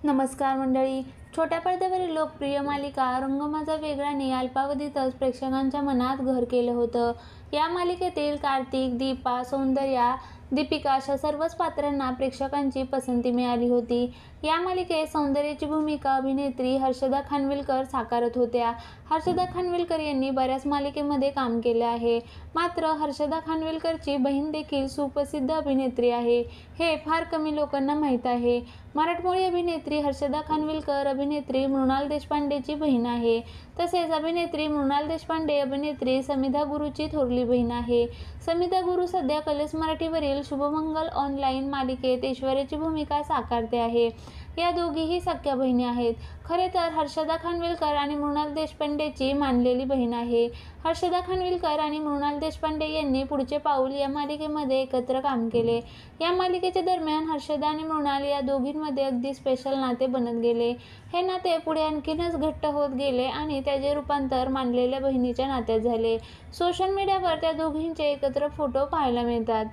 नमस्कार मंडळी. छोट्या पडद्यावरील लोकप्रिय मालिका रंग माझा वेगळाने अल्पावधीतच प्रेक्षकांच्या मनात घर केलं होतं. या मालिकेतील कार्तिक, दीपा, सौंदर्या, दीपिका अशा सर्वच पात्रांना प्रेक्षकांची पसंती मिळाली होती. या मालिकेत सौंदर्याची भूमिका अभिनेत्री हर्षदा खानविलकर साकारत होत्या. हर्षदा खानविलकर यांनी बऱ्याच मालिकेमध्ये काम केले आहे. मात्र हर्षदा खानविलकरची बहीण देखील सुप्रसिद्ध अभिनेत्री आहे, हे फार कमी लोकांना माहीत आहे. मराठमोळी अभिनेत्री हर्षदा खानविलकर अभिनेत्री मृणाल देशपांडेची बहीण आहे. तसेच अभिनेत्री मृणाल देशपांडे अभिनेत्री समिधा गुरूची थोरली बहीण आहे. समिधा गुरू सध्या कलर्स मराठीवरील शुभमंगल ऑनलाईन मालिकेत ऐश्वर्याची भूमिका साकारते आहे. या दोघीही सख्या बहिणी आहेत. खरे तर हर्षदा खानविलकर आणि मृणाल देशपांडेची मानलेली बहीण आहे. हर्षदा खानविलकर आणि मृणाल देशपांडे यांनी पुढचे पाऊल या मालिकेमध्ये एकत्र काम केले. या मालिकेच्या दरम्यान हर्षदा आणि मृणाल या दोघींमध्ये अगदी स्पेशल नाते बनत गेले. हे नाते पुढे आणखीनच घट्ट होत गेले आणि त्याचे रूपांतर मानलेल्या बहिणीच्या नात्यात झाले. सोशल मीडियावर त्या दोघींचे एकत्र फोटो पाहायला मिळतात.